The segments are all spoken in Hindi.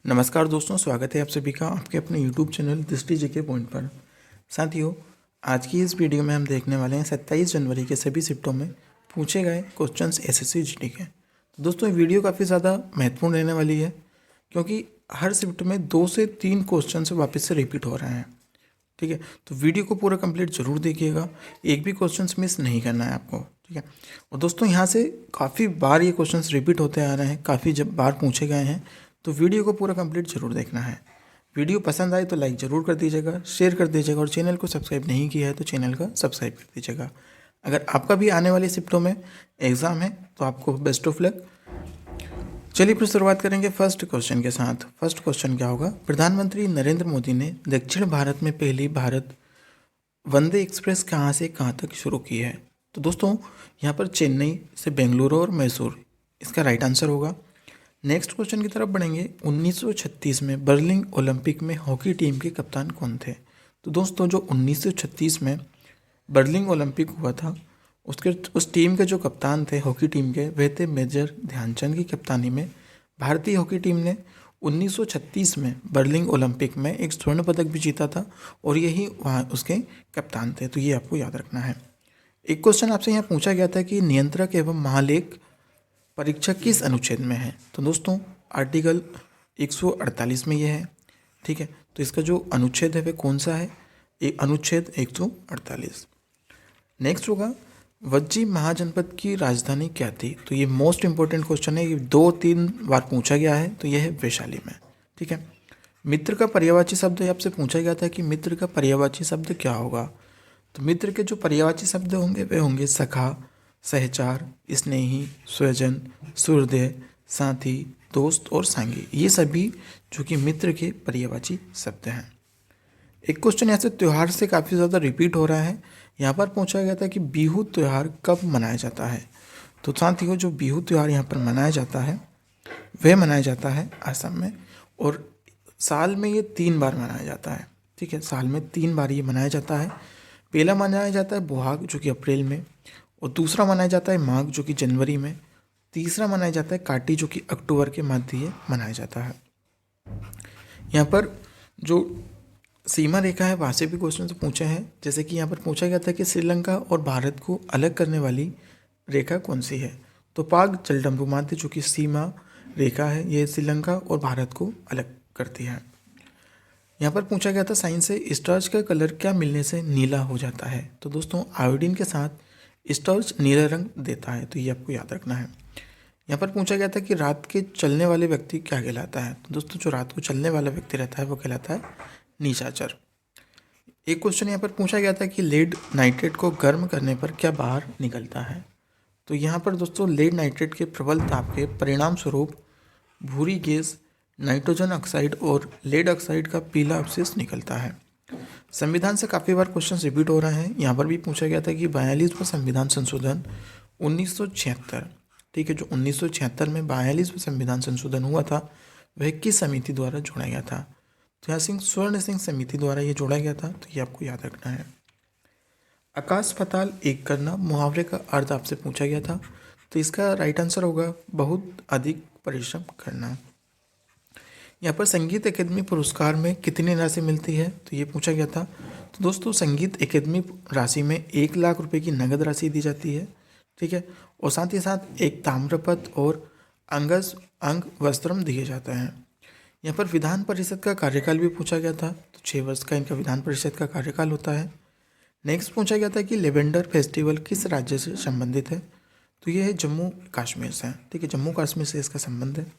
नमस्कार दोस्तों, स्वागत है आप सभी का आपके अपने YouTube चैनल दृष्टि जीके पॉइंट पर। साथियों, आज की इस वीडियो में हम देखने वाले हैं 27 जनवरी के सभी शिफ्टों में पूछे गए क्वेश्चंस एसएससी जीडी के। तो दोस्तों ये वीडियो काफ़ी ज़्यादा महत्वपूर्ण रहने वाली है क्योंकि हर शिफ्ट में 2 से 3 क्वेश्चन वापस से रिपीट हो रहे हैं। ठीक है, तो वीडियो को पूरा कंप्लीट जरूर देखिएगा, एक भी क्वेश्चन मिस नहीं करना है आपको। ठीक है, और दोस्तों यहाँ से काफ़ी बार ये क्वेश्चन रिपीट होते आ रहे हैं, काफ़ी जब बार पूछे गए हैं, तो वीडियो को पूरा कंप्लीट जरूर देखना है। वीडियो पसंद आए तो लाइक ज़रूर कर दीजिएगा, शेयर कर दीजिएगा और चैनल को सब्सक्राइब नहीं किया है तो चैनल का सब्सक्राइब कर दीजिएगा। अगर आपका भी आने वाली शिफ्टों में एग्ज़ाम है तो आपको बेस्ट ऑफ लक। चलिए फिर शुरुआत करेंगे फर्स्ट क्वेश्चन के साथ। फर्स्ट क्वेश्चन क्या होगा? प्रधानमंत्री नरेंद्र मोदी ने दक्षिण भारत में पहली भारत वंदे एक्सप्रेस कहाँ से कहाँ तक शुरू की है? तो दोस्तों यहाँ पर चेन्नई से बेंगलुरु और मैसूर इसका राइट आंसर होगा। नेक्स्ट क्वेश्चन की तरफ बढ़ेंगे। 1936 में बर्लिन ओलंपिक में हॉकी टीम के कप्तान कौन थे? तो दोस्तों जो 1936 में बर्लिन ओलंपिक हुआ था उसके उस टीम के जो कप्तान थे हॉकी टीम के, वह थे मेजर ध्यानचंद की कप्तानी में भारतीय हॉकी टीम ने 1936 में बर्लिन ओलंपिक में एक स्वर्ण पदक भी जीता था और यही वहाँ उसके कप्तान थे। तो ये आपको याद रखना है। एक क्वेश्चन आपसे यहाँ पूछा गया था कि नियंत्रक एवं महालेख परीक्षक किस अनुच्छेद में है? तो दोस्तों आर्टिकल 148 में यह है। ठीक है, तो इसका जो अनुच्छेद है वह कौन सा है? अनुच्छेद 148। नेक्स्ट होगा, वज्जी महाजनपद की राजधानी क्या थी? तो ये मोस्ट इंपॉर्टेंट क्वेश्चन है, ये 2-3 बार पूछा गया है। तो यह है वैशाली में। ठीक है, मित्र का पर्यायवाची शब्द आपसे पूछा गया था कि मित्र का पर्यायवाची शब्द क्या होगा? तो मित्र के जो पर्यायवाची शब्द होंगे वे होंगे सखा, सहचार, स्नेही, स्वजन, सुहृदय, साथी, दोस्त और सांगी। ये सभी जो कि मित्र के पर्यायवाची शब्द हैं। एक क्वेश्चन यहाँ से त्यौहार से काफ़ी ज़्यादा रिपीट हो रहा है। यहाँ पर पूछा गया था कि बिहू त्यौहार कब मनाया जाता है? तो साथियों जो बिहू त्यौहार यहाँ पर मनाया जाता है वह मनाया जाता है असम में, और साल में ये 3 बार मनाया जाता है। ठीक है, साल में 3 बार ये मनाया जाता है। पहला मनाया जाता है बोहाग जो कि अप्रैल में, और दूसरा मनाया जाता है माघ जो कि जनवरी में, तीसरा मनाया जाता है काटी जो कि अक्टूबर के मध्य मनाया जाता है। यहाँ पर जो सीमा रेखा है वहाँ से भी क्वेश्चन पूछे हैं, जैसे कि यहाँ पर पूछा गया था कि श्रीलंका और भारत को अलग करने वाली रेखा कौन सी है? तो पाक जलडमरू माध्य जो कि सीमा रेखा है, ये श्रीलंका और भारत को अलग करती है। यहाँ पर पूछा गया था साइंस से स्टार्च का कलर क्या मिलने से नीला हो जाता है? तो दोस्तों आयोडीन के साथ स्टार्च नीला रंग देता है, तो ये आपको याद रखना है। यहाँ पर पूछा गया था कि रात के चलने वाले व्यक्ति क्या कहलाता है? तो दोस्तों जो रात को चलने वाला व्यक्ति रहता है वो कहलाता है निशाचर। एक क्वेश्चन यहाँ पर पूछा गया था कि लेड नाइट्रेट को गर्म करने पर क्या बाहर निकलता है? तो यहाँ पर दोस्तों लेड नाइट्रेट के प्रबल ताप के परिणाम स्वरूप भूरी गैस, नाइट्रोजन ऑक्साइड और लेड ऑक्साइड का पीला अवशेष निकलता है। संविधान से काफ़ी बार क्वेश्चन रिपीट हो रहे हैं। यहाँ पर भी पूछा गया था कि 42वां संविधान संशोधन 1976, ठीक है, जो 1976 में 42वां संविधान संशोधन हुआ था वह किस समिति द्वारा जोड़ा गया था? तो यहाँ स्वर्ण सिंह समिति द्वारा ये जोड़ा गया था, तो ये आपको याद रखना है। आकाश पाताल एक करना मुहावरे का अर्थ आपसे पूछा गया था, तो इसका राइट आंसर होगा बहुत अधिक परिश्रम करना। यहाँ पर संगीत अकेदमी पुरस्कार में कितनी राशि मिलती है? तो ये पूछा गया था। तो दोस्तों संगीत अकेदमी राशि में 1 लाख रुपए की नगद राशि दी जाती है। ठीक है, और साथ ही साथ एक ताम्रपत्र और अंग वस्त्रम दिए जाते हैं। यहाँ पर विधान परिषद का कार्यकाल भी पूछा गया था, तो 6 वर्ष का इनका विधान परिषद का कार्यकाल होता है। नेक्स्ट पूछा गया था कि लेवेंडर फेस्टिवल किस राज्य से संबंधित है? तो ये है जम्मू कश्मीर से। ठीक है, जम्मू कश्मीर से इसका संबंध है।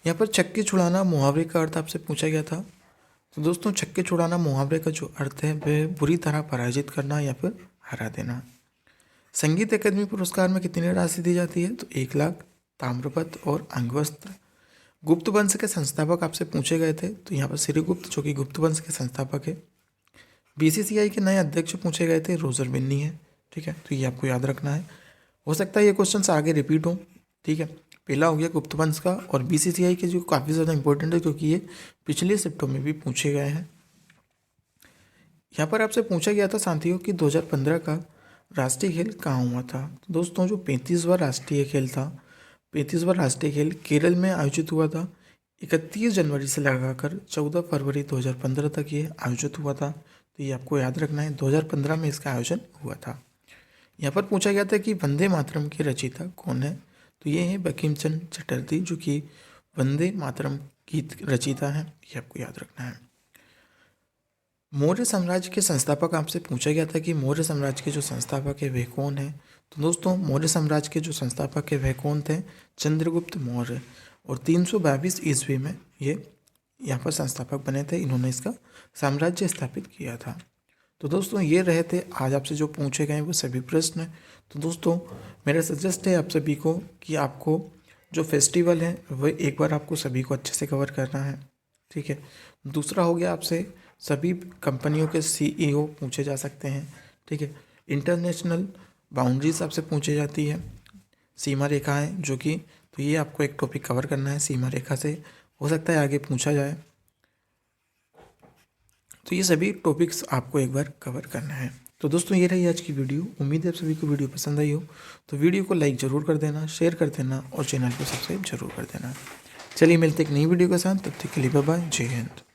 यहाँ पर छक्के छुड़ाना मुहावरे का अर्थ आपसे पूछा गया था। तो दोस्तों छक्के छुड़ाना मुहावरे का जो अर्थ है वह बुरी तरह पराजित करना या फिर हरा देना। संगीत अकादमी पुरस्कार में कितनी राशि दी जाती है? तो 1 लाख, ताम्रपत्र और अंगवस्त्र। गुप्त वंश के संस्थापक आपसे पूछे गए थे, तो यहाँ पर श्रीगुप्त जो कि गुप्त वंश के संस्थापक है। बीसीसीआई के नए अध्यक्ष पूछे गए थे, रोजर बिन्नी है। ठीक है, तो ये आपको याद रखना है। हो सकता है ये क्वेश्चन आगे रिपीट हो। ठीक है, पहला हो गया गुप्त वंश का, और बीसीसीआई के जो काफ़ी ज़्यादा इंपॉर्टेंट है क्योंकि ये पिछले शिफ्टों में भी पूछे गए हैं। यहाँ पर आपसे पूछा गया था साथियों कि 2015 का राष्ट्रीय खेल कहाँ हुआ था? तो दोस्तों जो 35वां राष्ट्रीय खेल था, 35वां राष्ट्रीय खेल केरल में आयोजित हुआ था। 31 जनवरी से लगाकर 14 फरवरी 2015 तक ये आयोजित हुआ था। तो ये आपको याद रखना है, 2015 में इसका आयोजन हुआ था। यहाँ पर पूछा गया था कि वंदे मातरम के रचयिता कौन है। तो ये है बंकिम चंद्र चटर्जी, जो कि वंदे मातरम गीत रचयिता है, ये आपको याद रखना है। मौर्य साम्राज्य के संस्थापक आपसे पूछा गया था कि मौर्य साम्राज्य के जो संस्थापक है वे कौन है। तो दोस्तों मौर्य साम्राज्य के जो संस्थापक है वे कौन थे, चंद्रगुप्त मौर्य। और 322 ईस्वी में ये यहाँ पर संस्थापक बने थे, इन्होंने इसका साम्राज्य स्थापित किया था। तो दोस्तों ये रहे थे आज आपसे जो पूछे गए वो सभी प्रश्न। तो दोस्तों मेरा सजेस्ट है आप सभी को कि आपको जो फेस्टिवल है वह एक बार आपको सभी को अच्छे से कवर करना है, ठीक है। दूसरा हो गया, आपसे सभी कंपनियों के CEO पूछे जा सकते हैं, ठीक है। इंटरनेशनल बाउंड्रीज आपसे पूछी जाती है, सीमा रेखाएं जो कि, तो ये आपको एक टॉपिक कवर करना है, सीमा रेखा से हो सकता है आगे पूछा जाए। तो ये सभी टॉपिक्स आपको एक बार कवर करना है। तो दोस्तों ये रही आज की वीडियो। उम्मीद है आप सभी को वीडियो पसंद आई हो। तो वीडियो को लाइक ज़रूर कर देना, शेयर कर देना और चैनल को सब्सक्राइब जरूर कर देना। चलिए मिलते एक नई वीडियो के साथ, तब तक के लिए बाय बाय, जय हिंद।